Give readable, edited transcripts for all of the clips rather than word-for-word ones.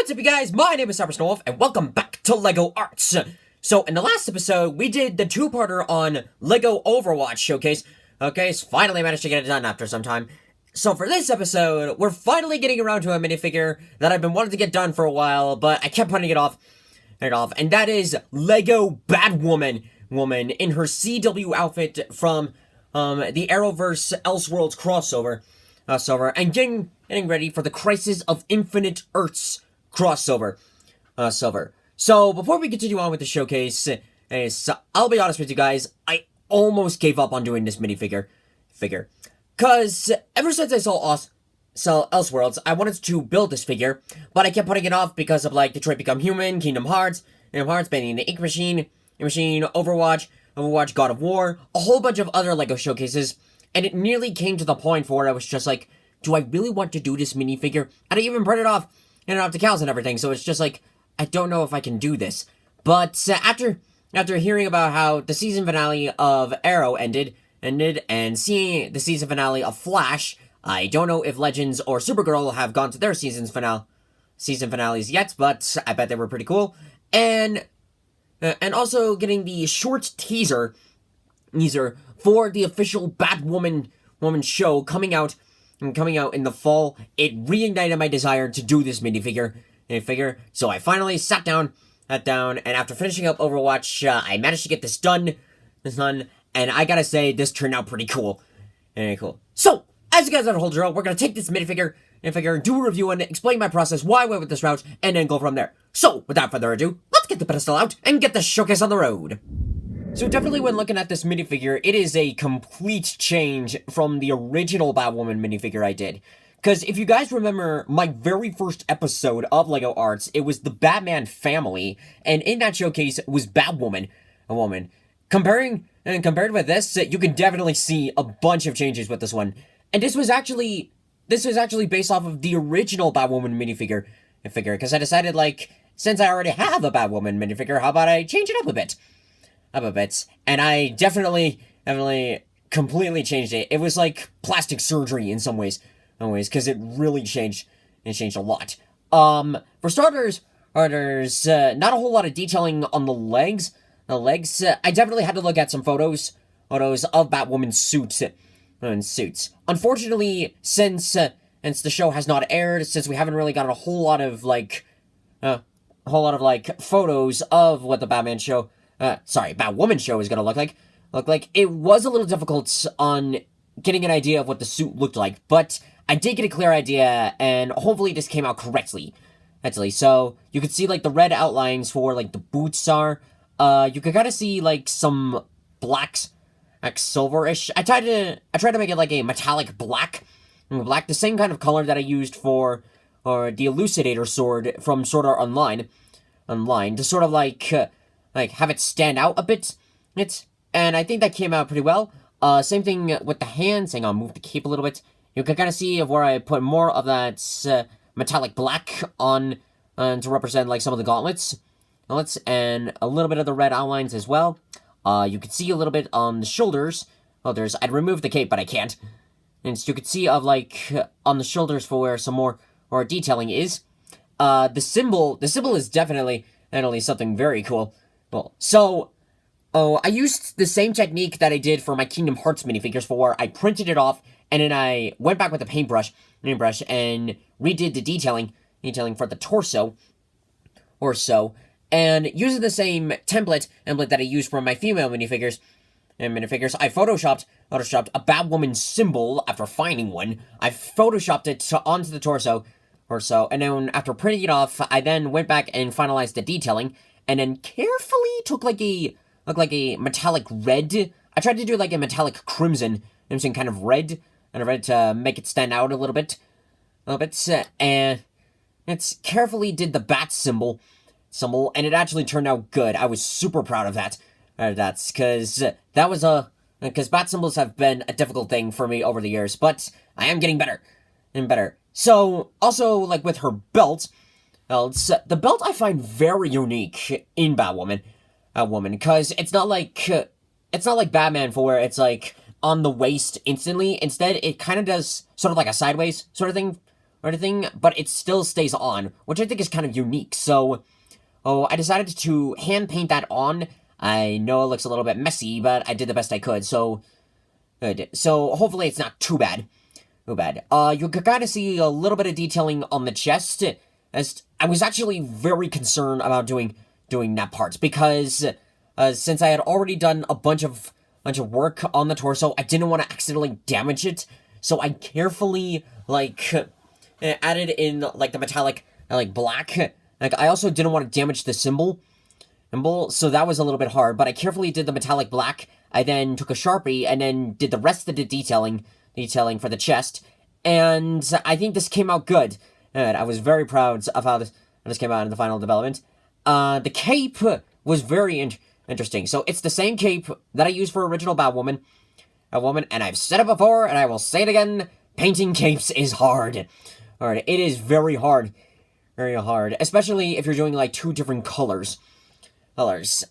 What's up, you guys? My name is Cybersnowolf, and welcome back to LEGO Arts. So, in the last episode, we did the two-parter on LEGO Overwatch Showcase. Okay, so finally managed to get it done after some time. So for this episode, we're finally getting around to a minifigure that I've been wanting to get done for a while, but I kept putting it off. And that is LEGO Batwoman in her CW outfit from the Arrowverse Elseworlds crossover. And getting ready for the Crisis of Infinite Earths crossover. So before we continue on with the showcase, I'll be honest with you guys, I almost gave up on doing this minifigure. Cause ever since I saw Elseworlds, I wanted to build this figure, but I kept putting it off because of like Detroit Become Human, Kingdom Hearts, Bendy and the Ink Machine, Overwatch, God of War, a whole bunch of other LEGO showcases, and it nearly came to the point where I was just like, do I really want to do this minifigure? And I even burned it off to cows and everything, so it's just like, I don't know if I can do this. But after hearing about how the season finale of Arrow ended, and seeing the season finale of Flash, I don't know if Legends or Supergirl have gone to their season finales yet, but I bet they were pretty cool. And also getting the short teaser for the official Batwoman show coming out in the fall, it reignited my desire to do this minifigure. So I finally sat down, and after finishing up Overwatch, I managed to get this done, and I gotta say, this turned out pretty cool. So, as you guys have told you, we're gonna take this minifigure, do a review and explain my process, why I went with this route, and then go from there. So, without further ado, let's get the pedestal out and get the showcase on the road. So definitely when looking at this minifigure, it is a complete change from the original Batwoman minifigure I did. Because if you guys remember my very first episode of LEGO Arts, it was the Batman family, and in that showcase was Batwoman, a woman. Compared with this, you can definitely see a bunch of changes with this one. And this was actually based off of the original Batwoman minifigure, because I decided, like, since I already have a Batwoman minifigure, how about I change it up a bit? And I definitely completely changed it. It was like plastic surgery in some ways, because it really changed. It changed a lot. For starters, not a whole lot of detailing on the legs. I definitely had to look at some photos of Batwoman's suits. Unfortunately, since the show has not aired, since we haven't really gotten a whole lot of photos of what the Batwoman show is gonna look like, it was a little difficult on getting an idea of what the suit looked like, but I did get a clear idea, and hopefully this came out correctly. So, you could see, like, the red outlines for, like, the boots are, you could kind of see, like, some blacks, like, silverish. I tried to make it, like, a metallic black, the same kind of color that I used for, the Elucidator sword from Sword Art Online, to sort of, like, have it stand out a bit. And I think that came out pretty well. Same thing with the hands. Hang on, move the cape a little bit. You can kind of see of where I put more of that metallic black on to represent like some of the gauntlets, and a little bit of the red outlines as well. You can see a little bit on the shoulders. I'd remove the cape, but I can't. And so you can see of like on the shoulders for where some more detailing is. The symbol is definitely something very cool. So, I used the same technique that I did for my Kingdom Hearts minifigures for. I printed it off, and then I went back with a paintbrush, and redid the detailing for the torso, or so, and using the same template that I used for my female minifigures, I photoshopped a Batwoman symbol after finding one. I photoshopped it onto the torso, or so, and then after printing it off, I then went back and finalized the detailing, and then carefully took like a metallic red. I tried to do like a metallic crimson kind of red, to make it stand out a little bit, and it's carefully did the bat symbol, and it actually turned out good. I was super proud of that. Because bat symbols have been a difficult thing for me over the years, but I am getting better and better. So also like with her belt. The belt I find very unique in Batwoman, because it's not like Batman for where it's like on the waist instantly. Instead, it kind of does sort of like a sideways sort of thing, or anything, but it still stays on, which I think is kind of unique. So, I decided to hand paint that on. I know it looks a little bit messy, but I did the best I could, so good. So hopefully it's not too bad. Too bad. You could kind of see a little bit of detailing on the chest, as I was actually very concerned about doing that part, because since I had already done a bunch of work on the torso, I didn't want to accidentally damage it, so I carefully, added in, the metallic, black. I also didn't want to damage the symbol, so that was a little bit hard, but I carefully did the metallic black. I then took a Sharpie and then did the rest of the detailing for the chest, and I think this came out good. And I was very proud of how this came out in the final development. The cape was very interesting. So it's the same cape that I used for original Batwoman, and I've said it before, and I will say it again, painting capes is hard. Alright, it is very hard. Very hard. Especially if you're doing, two different colors. And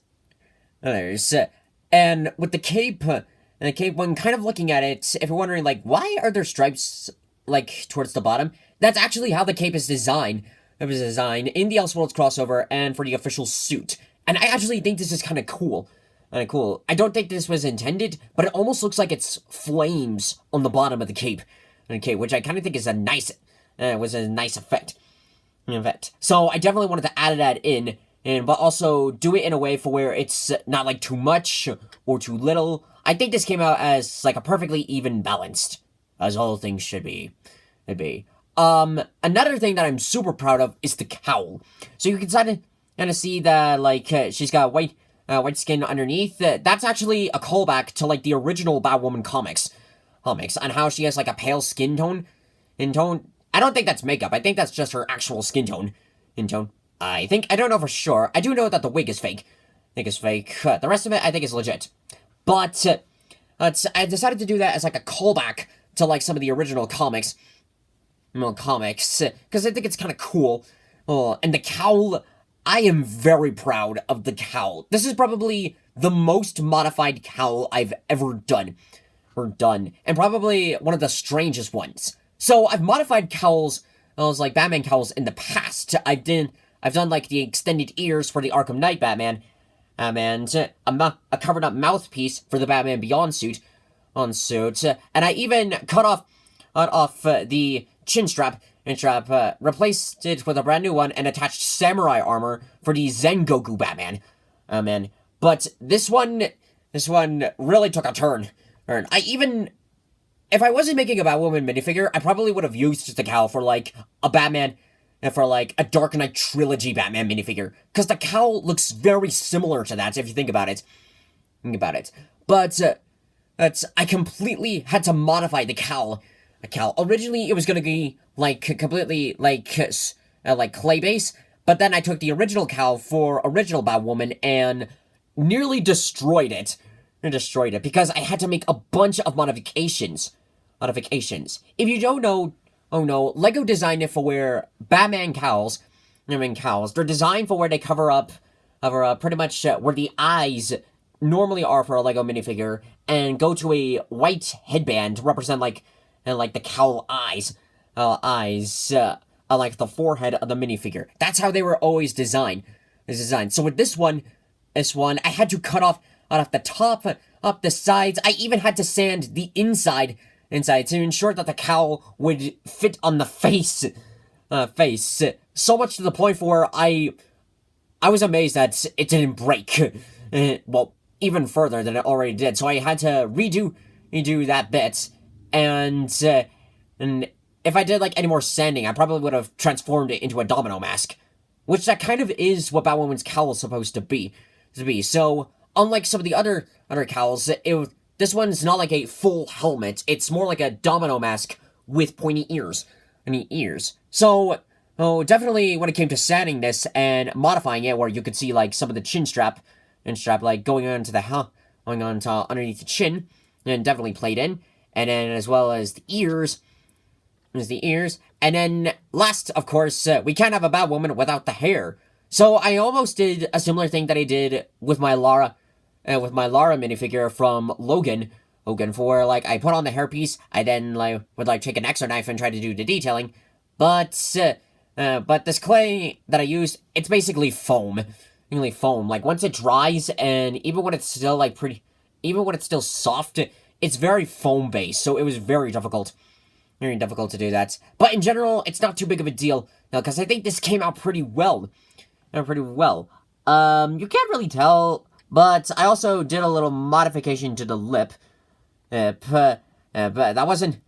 with the cape, when kind of looking at it, if you're wondering, why are there stripes, towards the bottom? That's actually how the cape is designed. It was designed in the Elseworlds crossover and for the official suit. And I actually think this is kind of cool. I don't think this was intended, but it almost looks like it's flames on the bottom of the cape. Okay, which I kind of think is a nice effect. So I definitely wanted to add that in, but also do it in a way for where it's not too much or too little. I think this came out as a perfectly even balanced, as all things should be. Another thing that I'm super proud of is the cowl. So you can kind of see that she's got white skin underneath. That's actually a callback to the original Batwoman comics, on how she has a pale skin tone. I don't think that's makeup. I think that's just her actual skin tone. I don't know for sure. I do know that the wig is fake. The rest of it, I think, is legit. But I decided to do that as a callback to some of the original comics. Because I think it's kind of cool. And the cowl, I am very proud of the cowl. This is probably the most modified cowl I've ever done. And probably one of the strangest ones. So I've modified cowls, Batman cowls in the past. I've done the extended ears for the Arkham Knight Batman, and a covered up mouthpiece for the Batman Beyond suit, and I even cut off the chin strap and replaced it with a brand new one and attached samurai armor for the Zengoku Batman. But this one really took a turn. If I wasn't making a Batwoman minifigure, I probably would have used the cowl for, a Batman, for, a Dark Knight Trilogy Batman minifigure. Because the cowl looks very similar to that, if you think about it. But, I completely had to modify the cowl. Originally, it was gonna be, completely, clay base. But then I took the original cowl for original Batwoman and nearly destroyed it. Because I had to make a bunch of modifications. If you don't know, LEGO designed it for where Batman cowls, they're designed for where they cover up pretty much where the eyes normally are for a LEGO minifigure, and go to a white headband to represent the cowl eyes, like the forehead of the minifigure. That's how they were always designed. So with this one, I had to cut off the top, up the sides. I even had to sand the inside to ensure that the cowl would fit on the face. So much to the point where I was amazed that it didn't break. Well, even further than it already did. So I had to redo that bit. And if I did any more sanding, I probably would have transformed it into a domino mask, which that kind of is what Batwoman's cowl is supposed to be. So unlike some of the other cowls, this one's not a full helmet. It's more like a domino mask with pointy ears. So, definitely when it came to sanding this and modifying it, where you could see some of the chin strap going on to underneath the chin, and definitely played in, and then as well as the ears. And then last, of course, we can't have a Batwoman without the hair. So I almost did a similar thing that I did with my Lara minifigure from Logan, for where I put on the hairpiece, I then would take an X-Acto knife and try to do the detailing, but this clay that I used, it's basically foam. Really foam. Like, once it dries, and even when it's still, like, even when it's still soft, it's very foam-based, so it was very difficult. Very difficult to do that. But in general, it's not too big of a deal, because I think this came out pretty well. Pretty well. You can't really tell, but I also did a little modification to the lip. But that wasn't,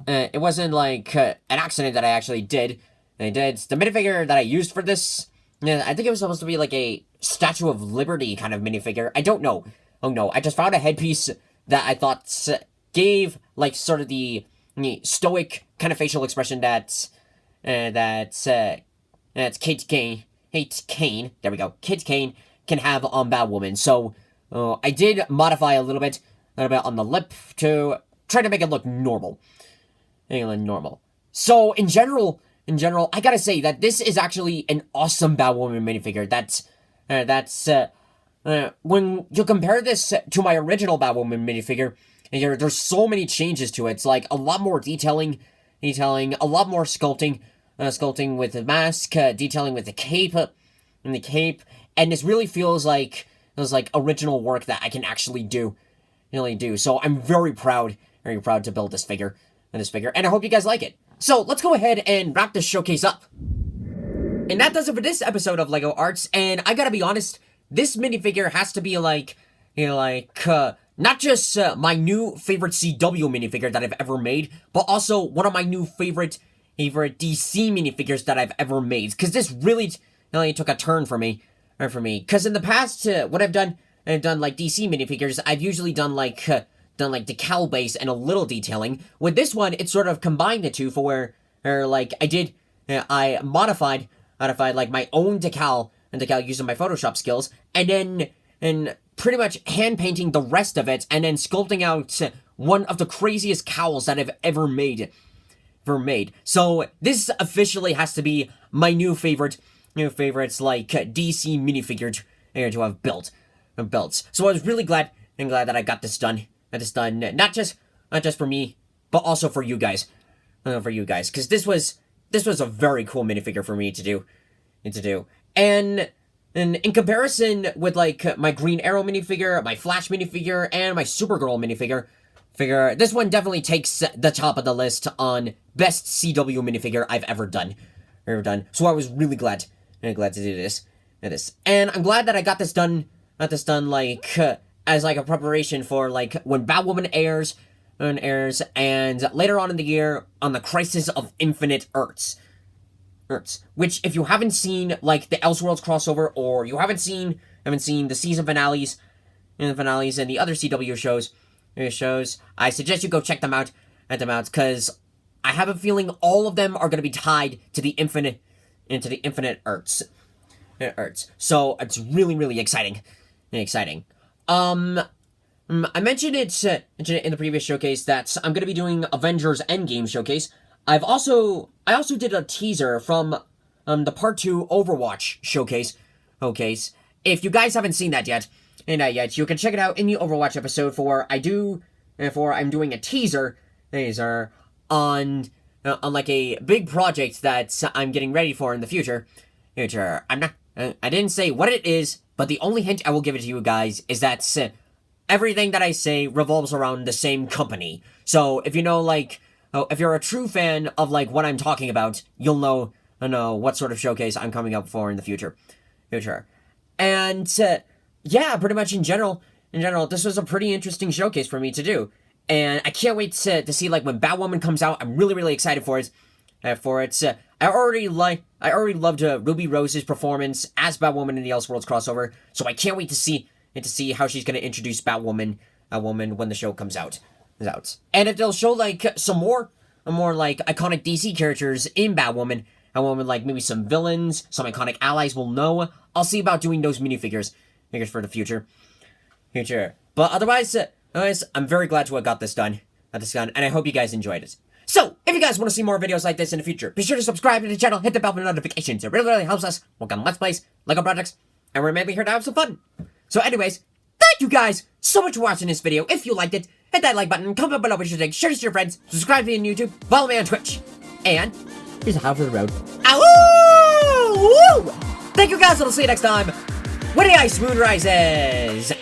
it wasn't like an accident that I actually did. The minifigure that I used for this, I think it was supposed to be like a Statue of Liberty kind of minifigure. I don't know. Oh no, I just found a headpiece that I thought gave like sort of the stoic kind of facial expression that's Kate Kane. There we go. Kate Kane can have on Batwoman. So I did modify a little bit on the lip to try to make it look normal. So in general, I gotta say that this is actually an awesome Batwoman minifigure. When you compare this to my original Batwoman minifigure, there's so many changes to it. It's like a lot more detailing, a lot more sculpting with the mask, detailing with the cape, and this really feels like original work that I can actually do, So I'm very proud to build this figure, and I hope you guys like it. So let's go ahead and wrap this showcase up. And that does it for this episode of LEGO Arts, and I gotta be honest, this minifigure has to be not just my new favorite CW minifigure that I've ever made, but also one of my new favorite DC minifigures that I've ever made. Because this really took a turn for me. Because in the past, what I've done like DC minifigures, I've usually done like decal base and a little detailing. With this one, it sort of combined the two for where I modified like my own decal using my Photoshop skills, and pretty much hand painting the rest of it, and then sculpting out one of the craziest cowls that I've ever made. So this officially has to be my new favorites like DC minifigure to have built. So I was really glad that I got this done. Not just for me, but also for you guys. Because this was a very cool minifigure for me to do. And in comparison with like my Green Arrow minifigure, my Flash minifigure, and my Supergirl minifigure, this one definitely takes the top of the list on best CW minifigure I've ever done. So I was really glad to do this. And I'm glad that I got this done. Like as like a preparation for like when Batwoman airs, and later on in the year on the Crisis of Infinite Earths. Which, if you haven't seen like the Elseworlds crossover, or you haven't seen the season finales and the other CW shows, I suggest you go check them out because I have a feeling all of them are going to be tied to the Infinite Earths. So it's really, really exciting. I mentioned it in the previous showcase that I'm going to be doing Avengers Endgame showcase. I also did a teaser from the Part 2 Overwatch showcase. If you guys haven't seen that yet, you can check it out in the Overwatch episode I'm doing a teaser on like a big project that I'm getting ready for in the future. I didn't say what it is, but the only hint I will give it to you guys is that everything that I say revolves around the same company. So if you know if you're a true fan of like what I'm talking about, you'll know what sort of showcase I'm coming up for in the future. And pretty much in general, this was a pretty interesting showcase for me to do, and I can't wait to see like when Batwoman comes out. I'm really, really excited for it. I already loved Ruby Rose's performance as Batwoman in the Elseworlds crossover, so I can't wait to see how she's going to introduce Batwoman when the show comes out. And if they'll show like some more like iconic DC characters in Batwoman, like maybe some villains, some iconic allies we'll know, I'll see about doing those minifigures for the future. But otherwise, I'm very glad to have got this done, and I hope you guys enjoyed it. So, if you guys want to see more videos like this in the future, be sure to subscribe to the channel, hit the bell for notifications. It really, really helps us work on Let's Plays, LEGO projects, and we're mainly here to have some fun. So anyways, thank you guys so much for watching this video. If you liked it, hit that like button, comment below what you think, share this to your friends, subscribe to me on YouTube, follow me on Twitch, and He's out for the road. Ow! Woo! Thank you guys, and I'll see you next time when the ice moon rises.